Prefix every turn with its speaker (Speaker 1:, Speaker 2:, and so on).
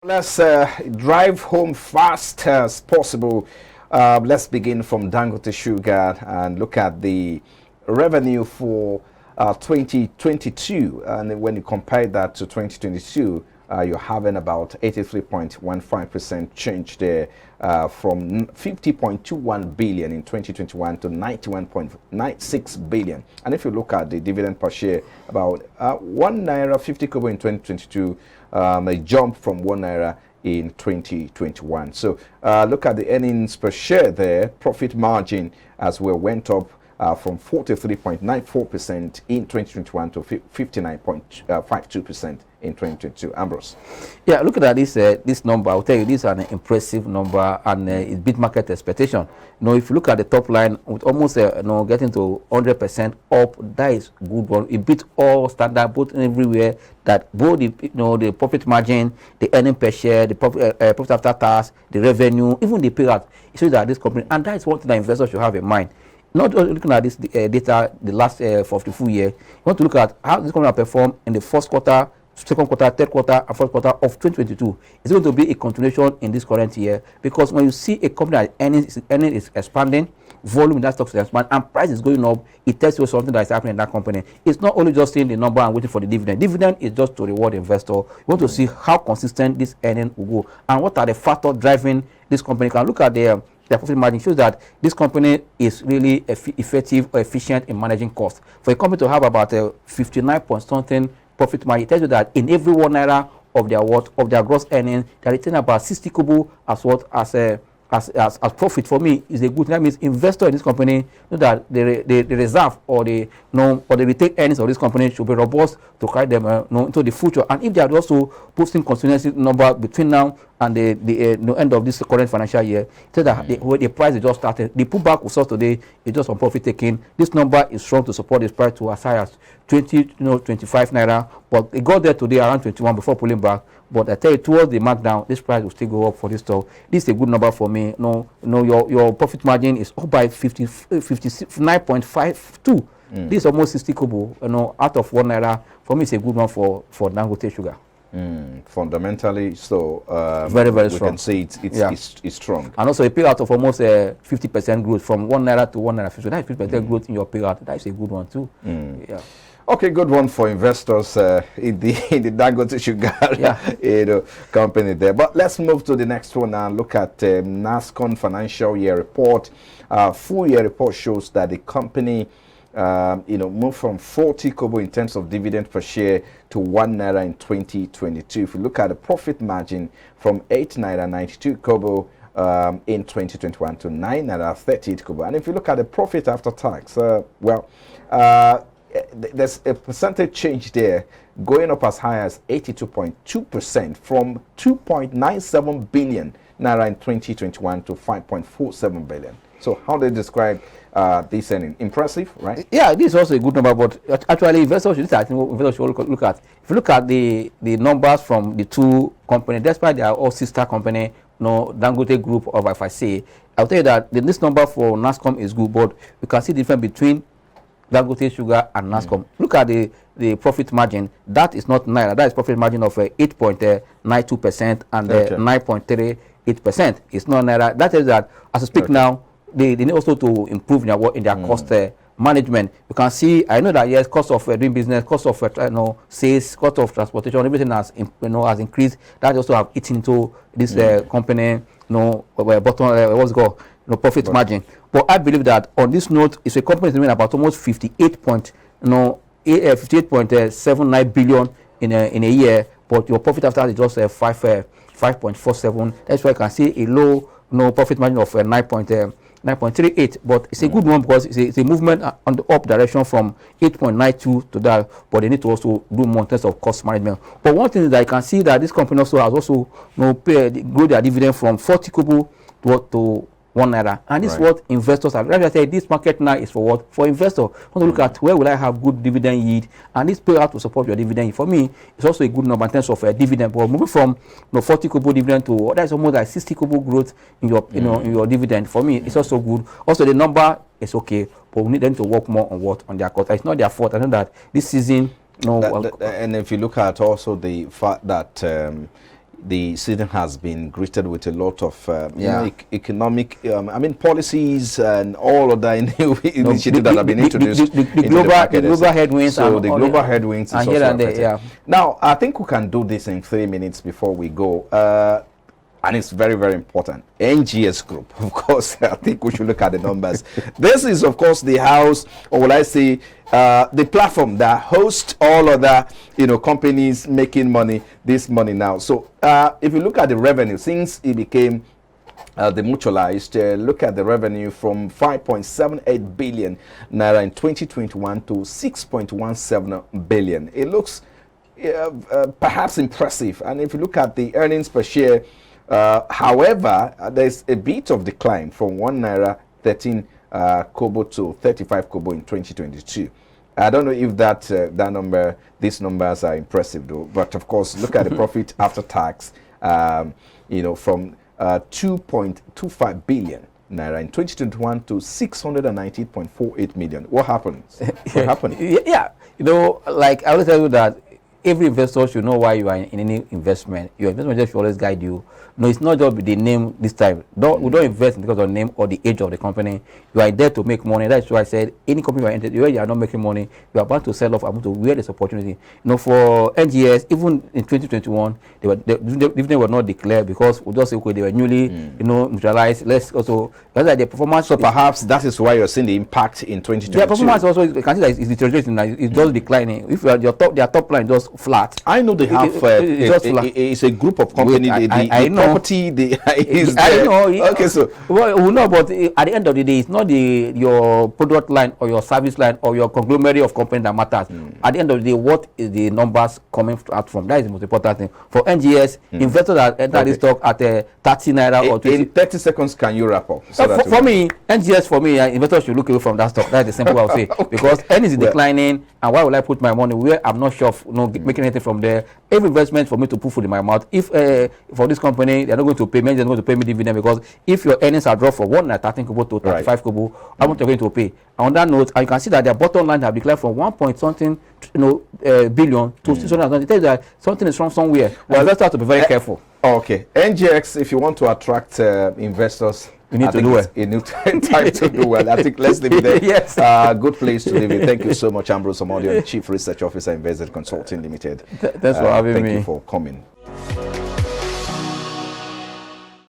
Speaker 1: Let's drive home fast as possible. Let's begin from Dangote Sugar and look at the revenue for 2022. And when you compare that to 2022, you're having about 83.15% change there, from 50.21 billion in 2021 to 91.96 billion. And if you look at the dividend per share, about 1 naira 50 kobo in 2022, a jump from 1 naira in 2021. So look at the earnings per share there. Profit margin as well went up from 43.94% in 2021 to 59.52% in 2022. Ambrose.
Speaker 2: Yeah, looking at this number, I'll tell you this is an impressive number, and it beat market expectation. If you look at the top line, with almost getting to 100% up, that is good one. It beat all standard, both everywhere. That both the profit margin, the earning per share, the profit after tax, the revenue, even the payout. It shows that this company, and that is one thing that investors should have in mind. Not only looking at this data, the last for the full year, you want to look at how this company performed in the first quarter, second quarter, third quarter, and fourth quarter of 2022. It's going to be a continuation in this current year, because when you see a company that earning is expanding, volume in that stock is expanding, and price is going up, it tells you something that is happening in that company. It's not only just seeing the number and waiting for the dividend. Dividend is just to reward the investor. You want to see how consistent this earning will go, and what are the factors driving this company. You can look at the profit margin. Shows that this company is really effective or efficient in managing costs. For a company to have about a 59 point something profit margin, it tells you that in every 1 naira of their gross earnings, they retain about 60 kobo as profit. For me, is a good thing. That means investor in this company know that the reserve or the retained earnings of this company should be robust to carry them into the future. And if they are also posting continuous number between now and the end of this current financial year, so that the price is just started. The pullback we saw today is just on profit taking. This number is strong to support this price to as high as 25 naira, but it got there today around 21 before pulling back. But I tell you, towards the markdown, this price will still go up for this stock. This is a good number for me. Your profit margin is up by 59.52. This is almost 60 kobo. Out of 1 naira. For me, it's a good one for Dangote Sugar.
Speaker 1: Fundamentally, so
Speaker 2: very strong.
Speaker 1: We can say it's strong.
Speaker 2: And also a payout of almost 50% growth from 1 naira to 1 naira 50. That is 50% growth in your payout. That is a good one too. Yeah.
Speaker 1: Okay, good one for investors in the Dangote Sugar company there. But let's move to the next one and look at Nascon financial year report. Full year report shows that the company moved from 40 kobo in terms of dividend per share to 1 naira in 2022. If you look at the profit margin, from 8 naira 92 kobo in 2021 to 9 naira 38 kobo. And if you look at the profit after tax, there's a percentage change there, going up as high as 82.2% from 2.97 billion naira in 2021 to 5.47 billion. So how they describe this earning? Impressive, right? Yeah,
Speaker 2: this is also a good number, but actually investors should look at. If you look at the numbers from the two companies, despite they are all sister company, Dangote group, or if I say, I'll tell you that this number for Nascon is good, but you can see the difference between Dangote Sugar and Nascon. Look at the profit margin. That is not naira. That is profit margin of 8.92% and 9.38%. It's not naira. That is that as I speak now, they need also to improve in their cost management. You can see, I know that yes, cost of doing business, cost of sales, cost of transportation, everything has increased. That also have eaten into this company. Profit margin. But I believe that on this note, it's a company doing about almost 58.79 billion in a year, but your profit after is just 5.47. That's why you can see a low profit margin of 9.38. But it's a good one, because it's a movement on the up direction from 8.92 to that. But they need to also do more in terms of cost management. But one thing is that you can see that this company also has grow their dividend from 40 kobo to 1 naira, and this is what investors are. Like I said, this market now is for what? For investors. Want to look at where will I have good dividend yield, and this payout to support your dividend yield. For me, it's also a good number in terms of dividend. But moving from 40 kobo dividend to that's almost like 60 kobo growth in your in your dividend. For me, it's also good. Also, the number is okay, but we need them to work more on their cost. It's not their fault. I know that this season.
Speaker 1: And if you look at also the fact that the season has been greeted with a lot of economic, policies and all of the initiatives that have been introduced
Speaker 2: the global headwinds.
Speaker 1: So the global headwinds is also
Speaker 2: here and
Speaker 1: affected.
Speaker 2: there,
Speaker 1: Now, I think we can do this in 3 minutes before we go. And it's very, very important. NGS Group, of course, I think we should look at the numbers. This is, of course, the house, or will I say, the platform that hosts all other, companies making money, this money now. So if you look at the revenue, since it became demutualized, look at the revenue from 5.78 billion naira in 2021 to 6.17 billion. It looks perhaps impressive. And if you look at the earnings per share, however, there's a bit of decline from 1 naira 13 kobo to 35 kobo in 2022. I don't know if these numbers are impressive though. But of course, look at the profit after tax, from 2.25 billion naira in 2021 to 690.48 million. What happened? What happened?
Speaker 2: Yeah, like I always tell you that every investor should know why you are in any investment. Your investment should always guide you. No, it's not just the name this time. We don't invest because of the name or the age of the company. You are there to make money. That's why I said any company you are entered, where you are not making money, you are about to sell off, about to where there's opportunity. For NGS, even in 2021, they were not declared because we just say okay, they were newly, neutralized. Let's also that's like the performance.
Speaker 1: So perhaps that is why you're seeing the impact in 2022.
Speaker 2: Their performance also you can see that it's deteriorating. It's just declining. If their top line just flat.
Speaker 1: I know they have it's a group of companies.
Speaker 2: I know.
Speaker 1: Property
Speaker 2: I know.
Speaker 1: Okay, so
Speaker 2: no, but at the end of the day, it's not your product line or your service line or your conglomerate of companies that matters. At the end of the day, what is the numbers coming out from? That is the most important thing. For NGS, investors that enter this stock at 30 naira or 20.
Speaker 1: In 30 seconds, can you wrap up?
Speaker 2: For me, NGS, investors should look away from that stock. That's the simple way I'll say. Okay. Because earnings is declining, and why would I put my money where I'm not sure of making anything from there? Every investment for me to put food in my mouth. If for this company, they're not going to pay me, they're not going to pay me dividend because if your earnings are dropped from 13 kobo to 35 kobo, how much you're going to pay? And on that note, you can see that their bottom line have declined from 1 point something billion to 620. It tells that something is wrong somewhere. Well, let's have to be very careful.
Speaker 1: Okay, NGX, if you want to attract investors,
Speaker 2: you need to do well.
Speaker 1: You need time to do well. I think let's leave it there.
Speaker 2: Yes.
Speaker 1: Good place to leave it. Thank you so much, Ambrose Amodio, Chief Research Officer, Invested Consulting Limited.
Speaker 2: Thanks for having me.
Speaker 1: Thank you for coming.